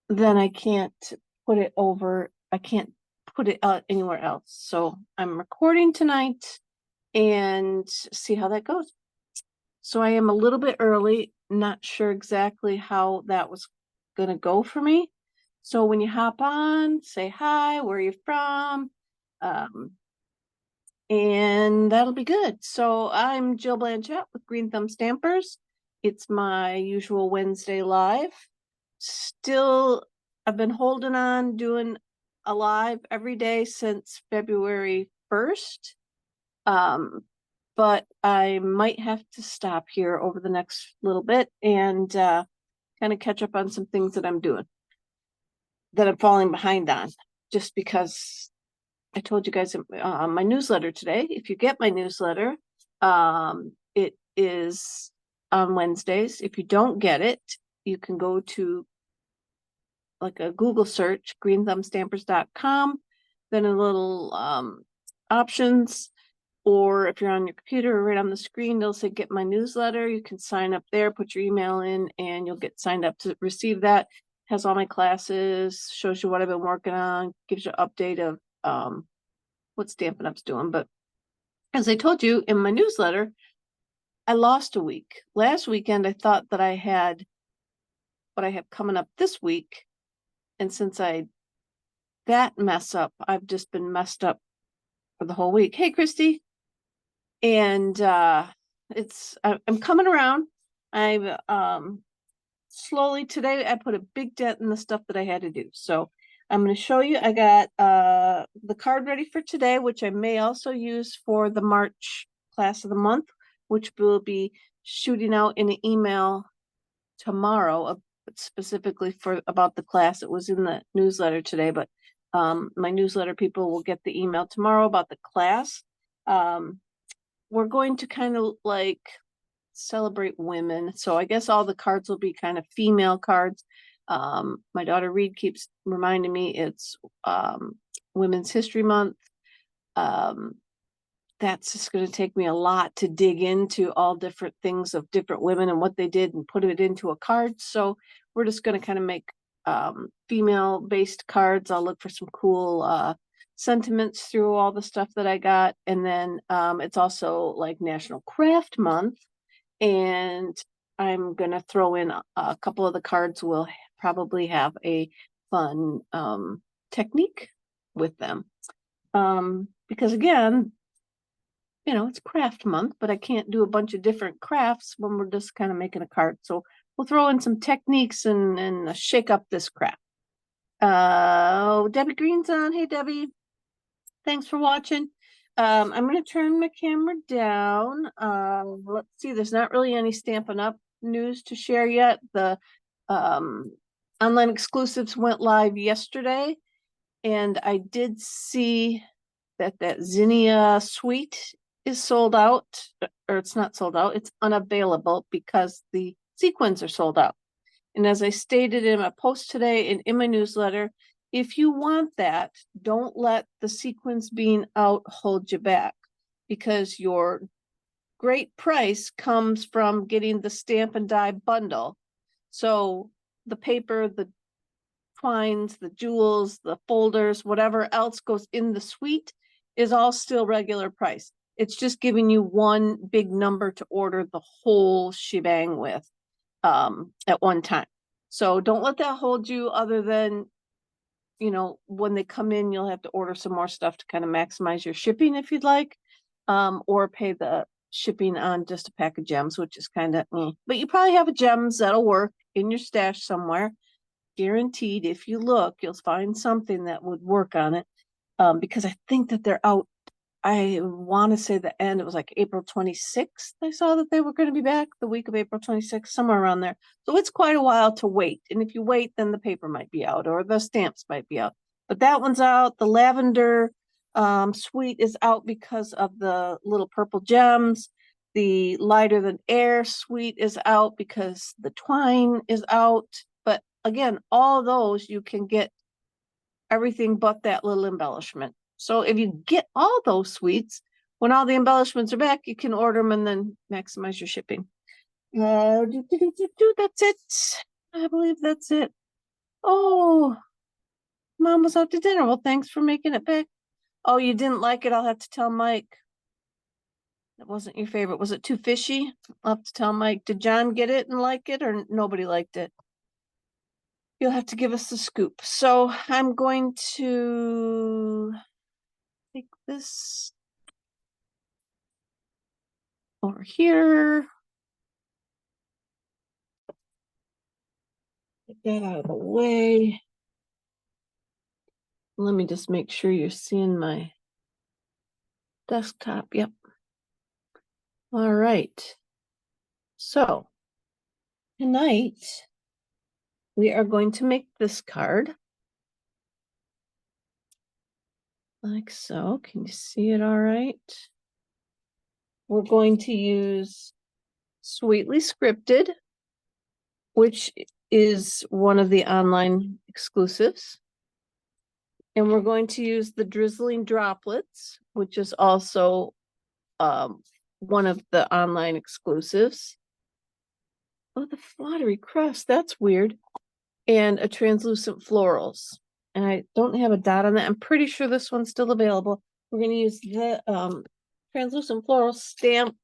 then I can't put it over. I can't put it out anywhere else. So I'm recording tonight and see how that goes. So I am a little bit early, not sure exactly how that was going to go for me. So when you hop on, say hi, where are you from? And that'll be good. So I'm Jill Blanchett with Green Thumb Stampers. It's my usual Wednesday live. Still, I've been holding on doing a live every day since February 1st. But I might have to stop here over the next little bit and kind of catch up on some things that I'm doing that I'm falling behind on, just because I told you guys on my newsletter today. If you get my newsletter, it is on Wednesdays. If you don't get it, you can go to like a Google search, greenthumbstampers.com, then a little options, or if you're on your computer right on the screen, they'll say get my newsletter. You can sign up there, put your email in, and you'll get signed up to receive that. It has all my classes, shows you what I've been working on, gives you an update of what Stampin' Up's doing. But as I told you in my newsletter, I lost a week. Last weekend, I thought that I had what I have coming up this week. And since that mess up, I've just been messed up for the whole week. Hey, Christy. And I'm coming around. I've slowly today, I put a big dent in the stuff that I had to do. So I'm going to show you. I got the card ready for today, which I may also use for the March class of the month, which will be shooting out in an email tomorrow, specifically for about the class. It was in the newsletter today, but my newsletter people will get the email tomorrow about the class. We're going to kind of like celebrate women. So I guess all the cards will be kind of female cards. My daughter Reed keeps reminding me it's Women's History Month. That's just going to take me a lot to dig into all different things of different women and what they did and put it into a card. So we're just going to kind of make female based cards. I'll look for some cool sentiments through all the stuff that I got. And then it's also like National Craft Month. And I'm going to throw in a couple of the cards will probably have a fun technique with them. Because again, you know, it's craft month, but I can't do a bunch of different crafts when we're just kind of making a card. So we'll throw in some techniques and shake up this craft. Debbie Green's on. Hey, Debbie. Thanks for watching. I'm going to turn my camera down. Let's see. There's not really any Stampin' Up news to share yet. The online exclusives went live yesterday, and I did see that Zinnia suite is sold out, or it's not sold out, it's unavailable because the sequins are sold out. And as I stated in my post today and in my newsletter, if you want that, don't let the sequins being out hold you back, because your great price comes from getting the stamp and die bundle. So the paper, the twines, the jewels, the folders, whatever else goes in the suite is all still regular price. It's just giving you one big number to order the whole shebang with at one time. So don't let that hold you, other than, you know, when they come in, you'll have to order some more stuff to kind of maximize your shipping if you'd like, or pay the shipping on just a pack of gems, which is kind of, but you probably have a gems that'll work in your stash somewhere. Guaranteed, if you look, you'll find something that would work on it. Because I think that they're out, I want to say the end, it was like April 26th. I saw that they were going to be back the week of April 26th, somewhere around there. So it's quite a while to wait. And if you wait, then the paper might be out or the stamps might be out. But that one's out. The lavender suite is out because of the little purple gems. The lighter than air suite is out because the twine is out. But again, all those you can get everything but that little embellishment. So if you get all those suites, when all the embellishments are back, you can order them and then maximize your shipping. That's it. I believe that's it. Oh, Mom was out to dinner. Well, thanks for making it back. Oh, you didn't like it? I'll have to tell Mike. That wasn't your favorite. Was it too fishy? I'll have to tell Mike. Did John get it and like it, or nobody liked it? You'll have to give us the scoop. So I'm going to take this over here. Get that out of the way. Let me just make sure you're seeing my desktop. Yep. All right. So tonight we are going to make this card. Like so. Can you see it all right? We're going to use Sweetly Scripted, which is one of the online exclusives. And we're going to use the Drizzling Droplets, which is also one of the online exclusives. Oh, the Fluttery Crest, that's weird. And a Translucent Florals. And I don't have a dot on that. I'm pretty sure this one's still available. We're going to use the Translucent Floral stamp.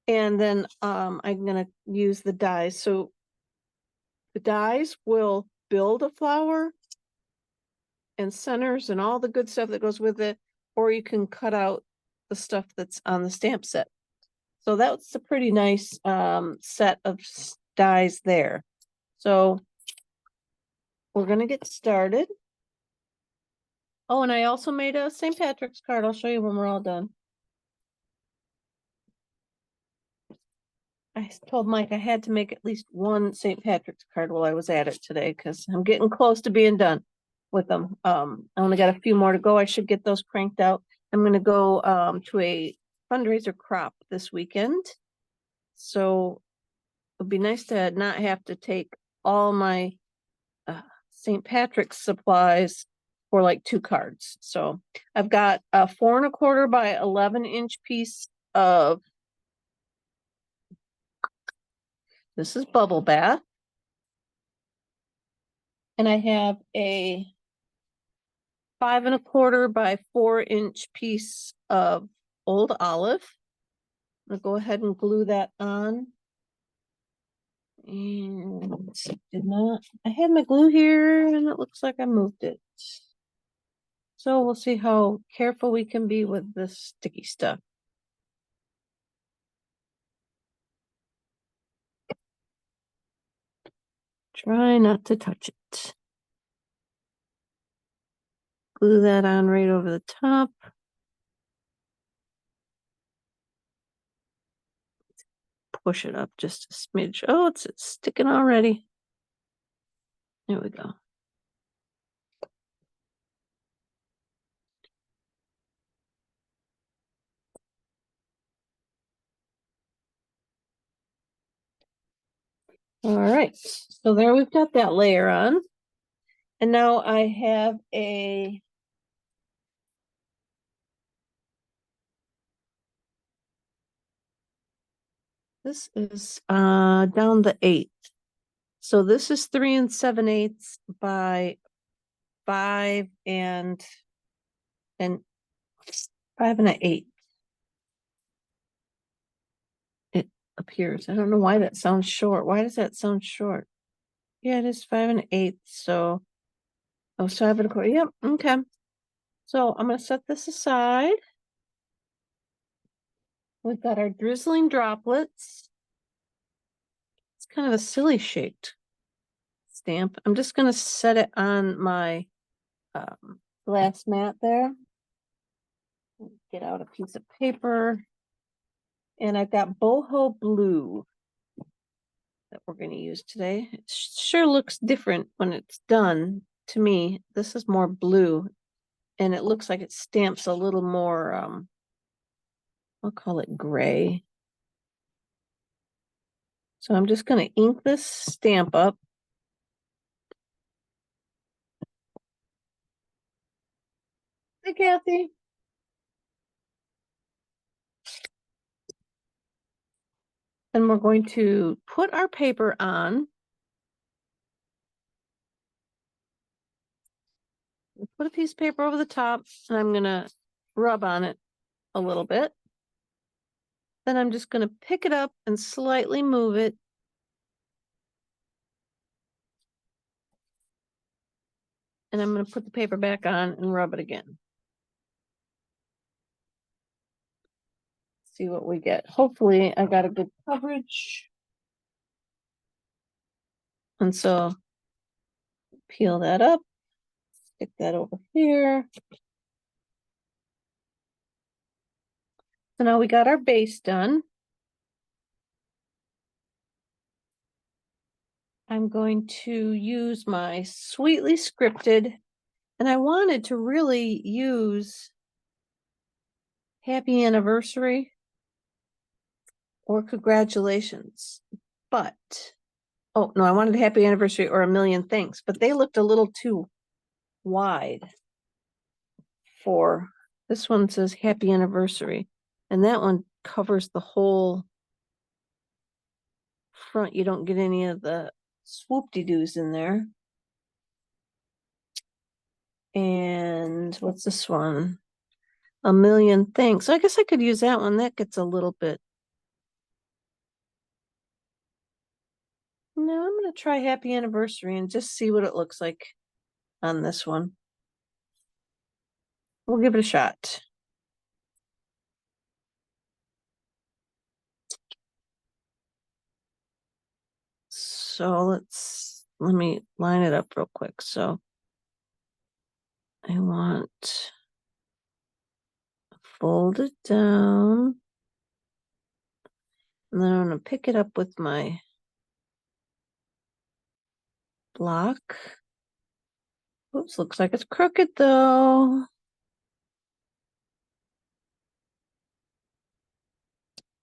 And then I'm going to use the dies. So the dies will build a flower and centers and all the good stuff that goes with it, or you can cut out the stuff that's on the stamp set. So that's a pretty nice set of dies there. So we're gonna get started. Oh, and I also made a St. Patrick's card. I'll show you when we're all done. I told Mike I had to make at least one St. Patrick's card while I was at it today, because I'm getting close to being done with them. I only got a few more to go. I should get those cranked out. I'm gonna go to a fundraiser crop this weekend. So it'd be nice to not have to take all my St. Patrick's supplies for like 2 cards. So I've got a 4 1/4 by 11-inch piece of, this is Bubble Bath. And I have a 5 1/4 by 4-inch piece of Old Olive. I'll go ahead and glue that on. And did not, I had my glue here and it looks like I moved it. So we'll see how careful we can be with this sticky stuff. Try not to touch it. Glue that on right over the top. Push it up just a smidge. Oh, it's sticking already. There we go. All right, so there we've got that layer on. And now I have this is down the 8th. So this is 3 7/8 by 5 and 5 1/8. It appears. I don't know why that sounds short. Why does that sound short? Yeah, it is 5 1/8. So, oh, 5 1/4. Yep. Okay. So I'm going to set this aside. We've got our Drizzling Droplets. It's kind of a silly shaped stamp. I'm just going to set it on my glass mat there. Get out a piece of paper. And I've got boho blue that we're going to use today. It sure looks different when it's done to me. This is more blue and it looks like it stamps a little more, I'll call it gray. So I'm just going to ink this stamp up. Hi, Kathy. Then we're going to put our paper on. Put a piece of paper over the top, and I'm gonna rub on it a little bit. Then I'm just gonna pick it up and slightly move it. And I'm gonna put the paper back on and rub it again. See what we get. Hopefully I got a good coverage. And so peel that up, stick that over here. So now we got our base done. I'm going to use my Sweetly Scripted, and I wanted to really use Happy Anniversary or Congratulations, but oh no, I wanted Happy Anniversary or A Million Thanks, but they looked a little too wide for this. One says Happy Anniversary, and that one covers the whole front. You don't get any of the swoop-de-doos in there. And what's this one? A Million Thanks. So I guess I could use that one. That gets a little bit. No, I'm going to try Happy Anniversary and just see what it looks like on this one. We'll give it a shot. So let me line it up real quick. So I want fold it down. And then I'm going to pick it up with my block. Oops, looks like it's crooked though.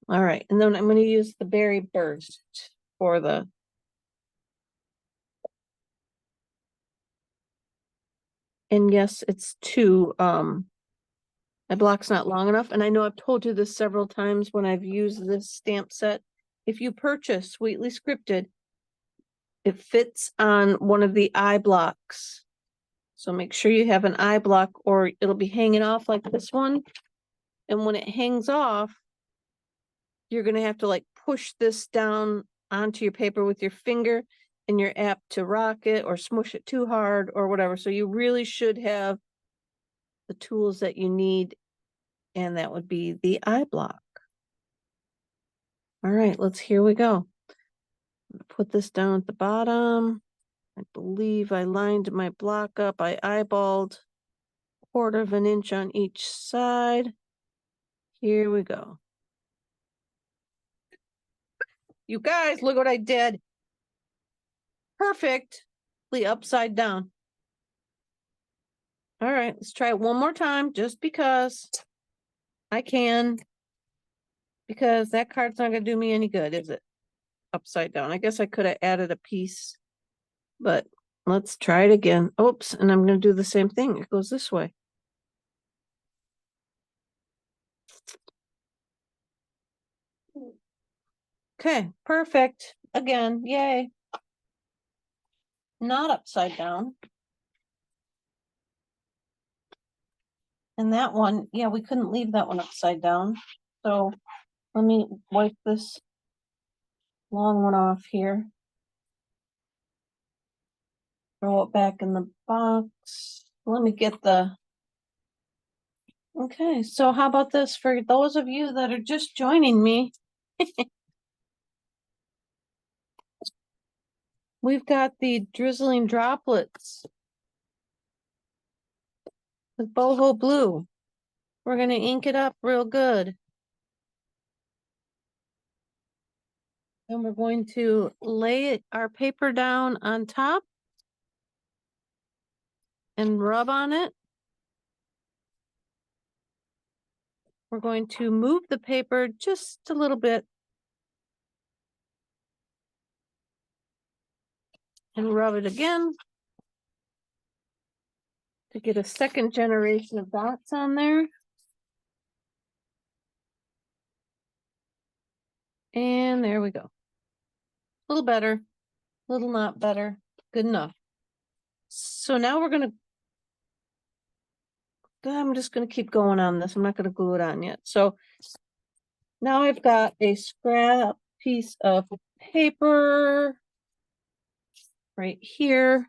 All right, and then I'm going to use the Berry Burst for the and yes, it's two. My block's not long enough, and I know I've told you this several times when I've used this stamp set. If you purchase Sweetly Scripted, it fits on one of the eye blocks. So make sure you have an eye block or it'll be hanging off like this one. And when it hangs off, you're gonna have to like push this down onto your paper with your finger, and you're apt to rock it or smush it too hard or whatever. So you really should have the tools that you need, and that would be the eye block. All right, here we go. Put this down at the bottom. I believe I lined my block up. I eyeballed 1/4 of an inch on each side. Here we go. You guys, look what I did. Perfectly upside down. All right, let's try it one more time just because I can. Because that card's not going to do me any good, is it? Upside down. I guess I could have added a piece, but let's try it again. Oops, and I'm going to do the same thing. It goes this way. Okay, perfect. Again, yay. Not upside down. And that one, yeah, we couldn't leave that one upside down. So let me wipe this long one off here. Throw it back in the box. Let me get the. Okay, so how about this for those of you that are just joining me? We've got the Drizzling Droplets with boho blue. We're going to ink it up real good. And we're going to lay our paper down on top and rub on it. We're going to move the paper just a little bit and rub it again to get a second generation of dots on there. And there we go. A little better, a little not better, good enough. So now we're gonna, I'm just gonna keep going on this. I'm not gonna glue it on yet. So now I've got a scrap piece of paper right here.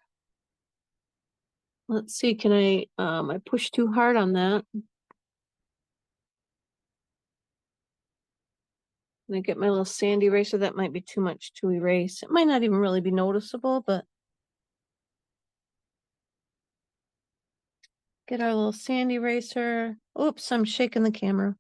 Let's see, can I pushed too hard on that. Can I get my little sand eraser? That might be too much to erase. It might not even really be noticeable, but get our little sand eraser. Oops, I'm shaking the camera.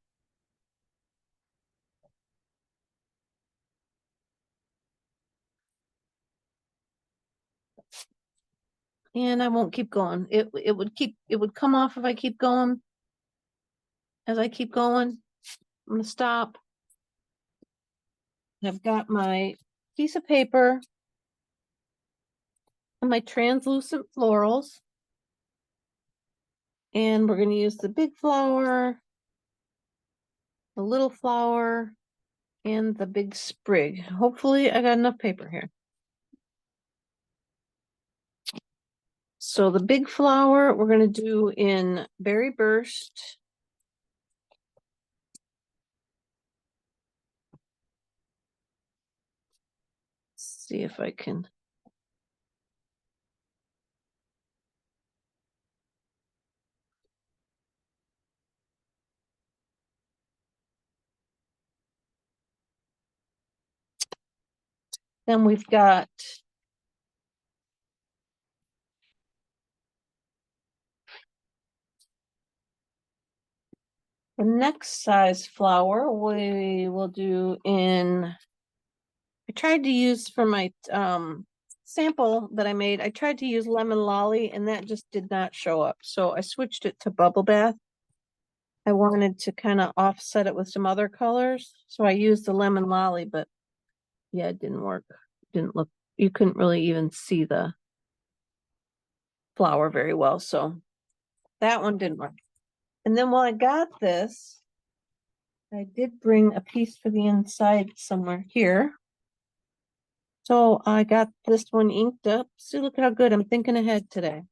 And I won't keep going. It would come off if I keep going. As I keep going, I'm gonna stop. I've got my piece of paper and my translucent florals. And we're gonna use the big flower, the little flower, and the big sprig. Hopefully I got enough paper here. So the big flower we're gonna do in Berry Burst. Let's see if I can. Then we've got the next size flower we will do in, I tried to use for my sample that I made, I tried to use Lemon Lolly and that just did not show up. So I switched it to Bubble Bath. I wanted to kind of offset it with some other colors. So I used the Lemon Lolly, but yeah, it didn't work. Didn't look, you couldn't really even see the flower very well. So that one didn't work. And then while I got this, I did bring a piece for the inside somewhere here. So I got this one inked up. See, look at how good I'm thinking ahead today.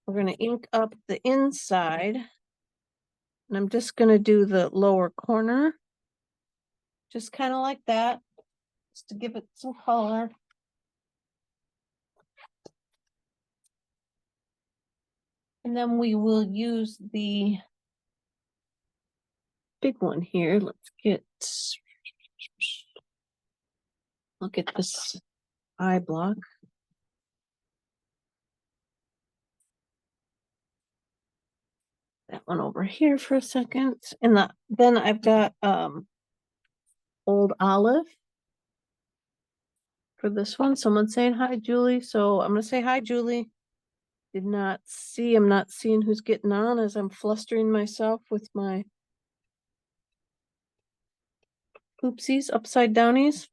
We're going to ink up the inside. And I'm just going to do the lower corner. Just kind of like that. Just to give it some color. And then we will use the big one here. Let's get, look at this eye block. That one over here for a second. And then I've got Old Olive for this one. Someone saying hi, Julie. So I'm gonna say hi, Julie. Did not see, I'm not seeing who's getting on as I'm flustering myself with my oopsies, upside downies.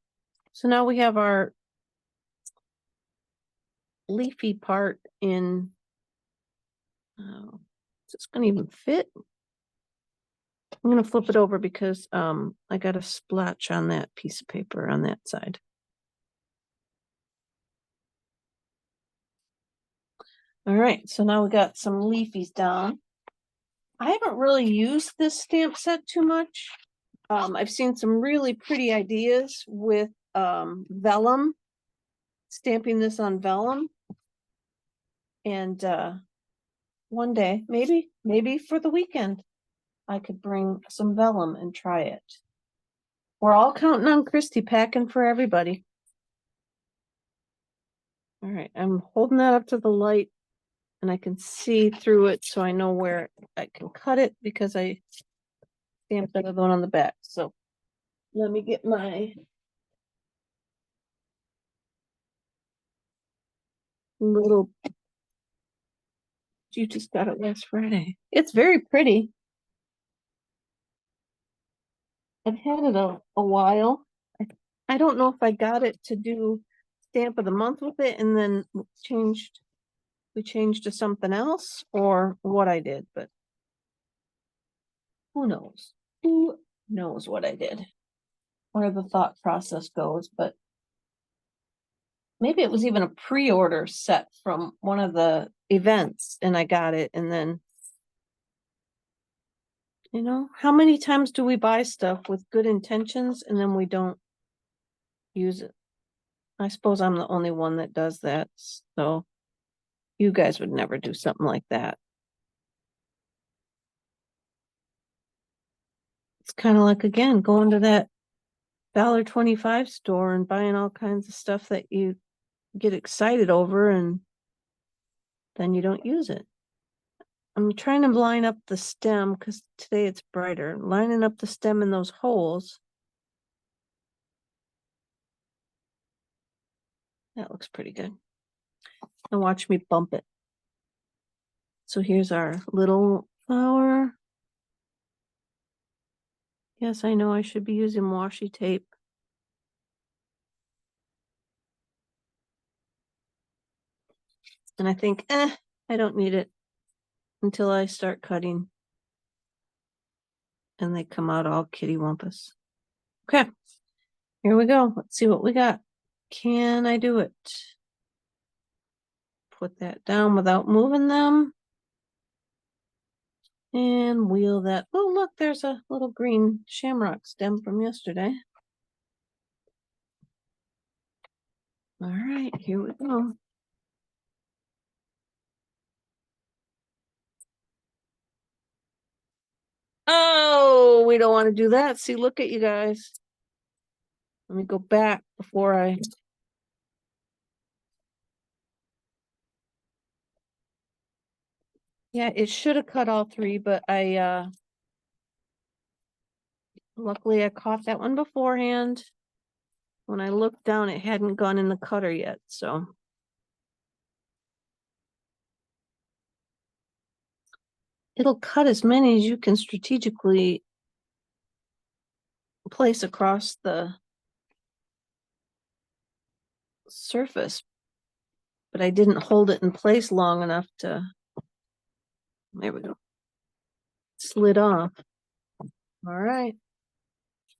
So now we have our leafy part in, is this gonna even fit? I'm gonna flip it over because I got a splotch on that piece of paper on that side. All right, so now we got some leafies down. I haven't really used this stamp set too much. I've seen some really pretty ideas with vellum, stamping this on vellum. And one day, maybe for the weekend, I could bring some vellum and try it. We're all counting on Christy packing for everybody. All right, I'm holding that up to the light and I can see through it so I know where I can cut it because I stamped the other one on the back. So let me get my little, you just got it last Friday. It's very pretty. I've had it a while. I don't know if I got it to do stamp of the month with it and then we changed to something else or what I did, but who knows? Who knows what I did? where the thought process goes, but maybe it was even a pre-order set from one of the events and I got it and then, you know, how many times do we buy stuff with good intentions and then we don't use it? I suppose I'm the only one that does that, so you guys would never do something like that. It's kind of like, again, going to that $1.25 store and buying all kinds of stuff that you get excited over and then you don't use it. I'm trying to line up the stem because today it's brighter. Lining up the stem in those holes. That looks pretty good. And watch me bump it. So here's our little flower. Yes, I know I should be using washi tape. And I think, I don't need it until I start cutting. And they come out all kitty wampus. Okay, here we go. Let's see what we got. Can I do it? Put that down without moving them. And wheel that. Oh, look, there's a little green shamrock stem from yesterday. All right, here we go. Oh, we don't want to do that. See, look at you guys. Let me go back before I. Yeah, it should have cut all three, but luckily I caught that one beforehand. When I looked down, it hadn't gone in the cutter yet, so. It'll cut as many as you can strategically place across the surface. But I didn't hold it in place long enough to, there we go. Slid off. All right.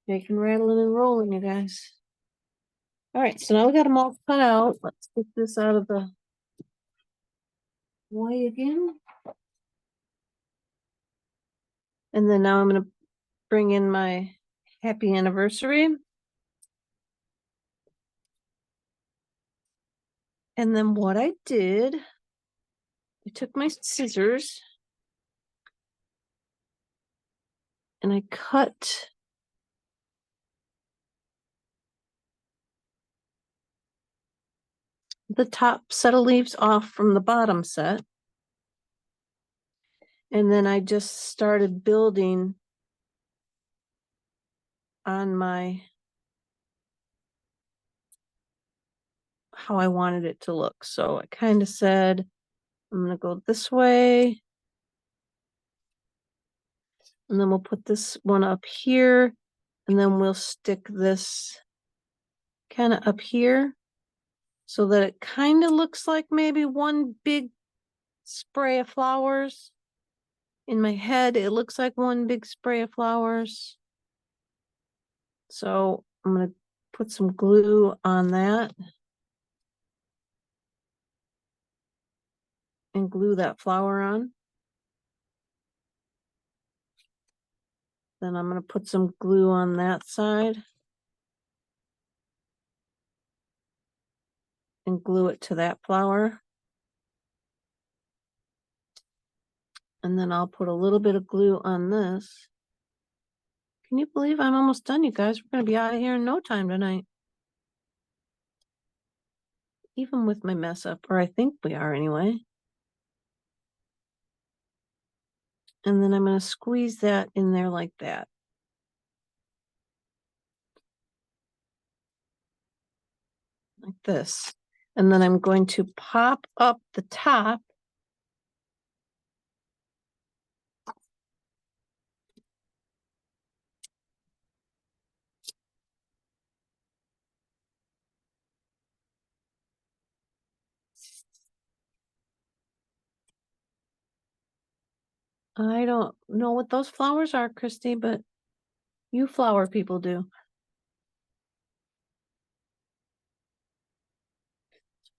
Making, rattling, and rolling, you guys. All right, so now we got them all cut out. Let's get this out of the way again. And then now I'm going to bring in my happy anniversary. And then what I did, I took my scissors and I cut the top set of leaves off from the bottom set. And then I just started building on my, how I wanted it to look. So I kind of said, I'm going to go this way. And then we'll put this one up here. And then we'll stick this kind of up here so that it kind of looks like maybe one big spray of flowers. In my head, it looks like one big spray of flowers. So I'm going to put some glue on that and glue that flower on. Then I'm going to put some glue on that side and glue it to that flower. And then I'll put a little bit of glue on this. Can you believe I'm almost done, you guys? We're going to be out of here in no time tonight. Even with my mess up, or I think we are anyway. And then I'm going to squeeze that in there like that. Like this. And then I'm going to pop up the top. I don't know what those flowers are, Christy, but you flower people do.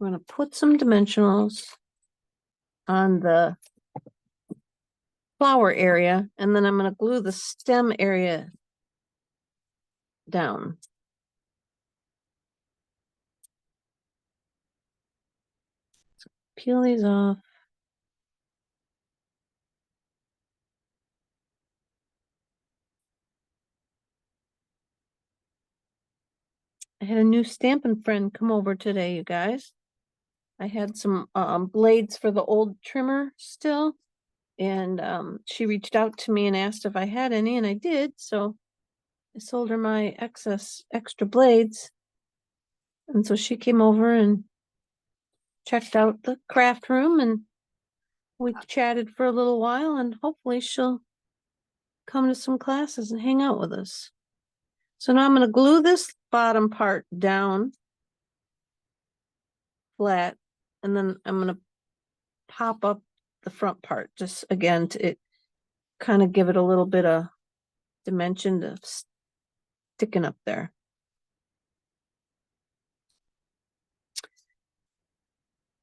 I'm gonna put some dimensionals on the flower area, and then I'm gonna glue the stem area down. So peel these off. I had a new Stampin' friend come over today, you guys. I had some blades for the old trimmer still, and she reached out to me and asked if I had any, and I did, so I sold her my extra blades. And so she came over and checked out the craft room, and we chatted for a little while, and hopefully she'll come to some classes and hang out with us. So now I'm going to glue this bottom part down flat, and then I'm going to pop up the front part just again to kind of give it a little bit of dimension to sticking up there.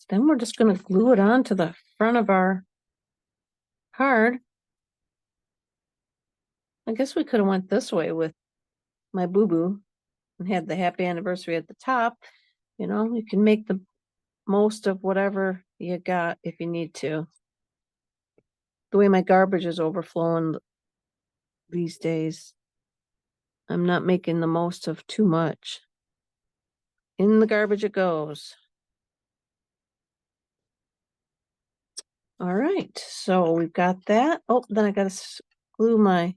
Then we're just going to glue it on to the front of our card. I guess we could have went this way with my boo-boo and had the happy anniversary at the top. You know, you can make the most of whatever you got if you need to. The way my garbage is overflowing these days, I'm not making the most of too much. In the garbage it goes. All right, so we've got that. Oh, then I got to glue my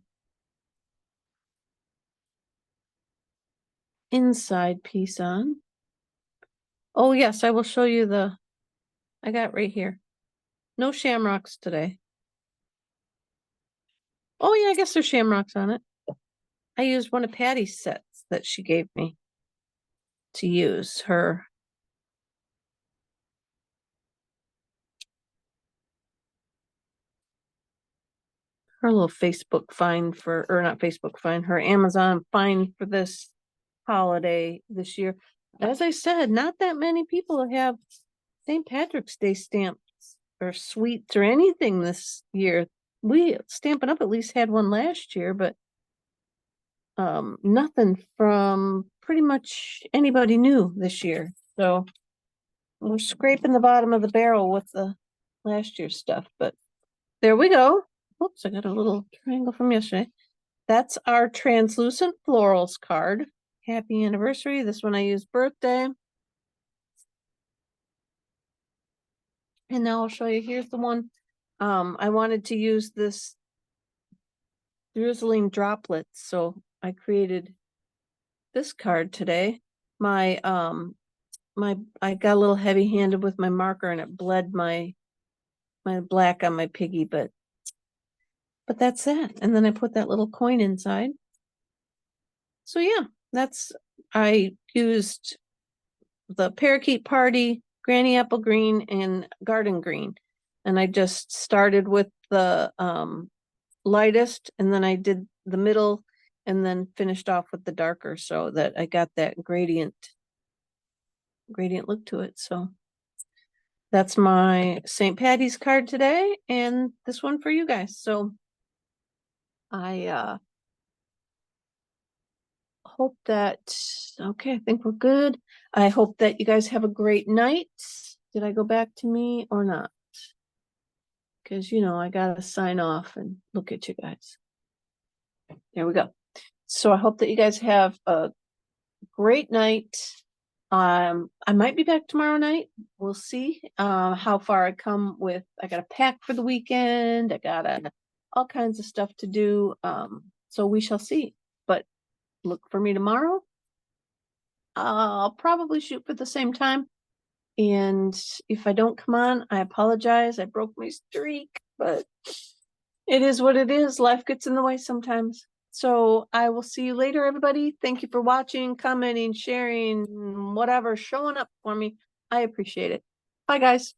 inside piece on. Oh yes, I will show you I got right here. No shamrocks today. Oh yeah, I guess there's shamrocks on it. I used one of Patty's sets that she gave me to use. Her little Facebook find for, or not Facebook find, her Amazon find for this holiday this year. As I said, not that many people have St. Patrick's Day stamps or sweets or anything this year. We Stampin' Up! At least had one last year, but nothing from pretty much anybody new this year. So we're scraping the bottom of the barrel with the last year's stuff, but there we go. Oops, I got a little triangle from yesterday. That's our translucent florals card. Happy anniversary. This one I used birthday. And now I'll show you. Here's the one. I wanted to use this Drizzling Droplets, so I created this card today. I got a little heavy-handed with my marker and it bled my black on my piggy, but that's that. And then I put that little coin inside. So yeah, I used the Parakeet Party, Granny Apple Green, and Garden Green. And I just started with the lightest, and then I did the middle, and then finished off with the darker so that I got that gradient look to it. So that's my St. Patty's card today, and this one for you guys. So I hope that, okay, I think we're good. I hope that you guys have a great night. Did I go back to me or not? Because, you know, I got to sign off and look at you guys. There we go. So I hope that you guys have a great night. I might be back tomorrow night. We'll see how far I come with. I got to pack for the weekend. I got all kinds of stuff to do. So we shall see. But look for me tomorrow. I'll probably shoot for the same time. And if I don't come on, I apologize. I broke my streak, but it is what it is. Life gets in the way sometimes. So I will see you later, everybody. Thank you for watching, commenting, sharing, whatever, showing up for me. I appreciate it. Bye, guys.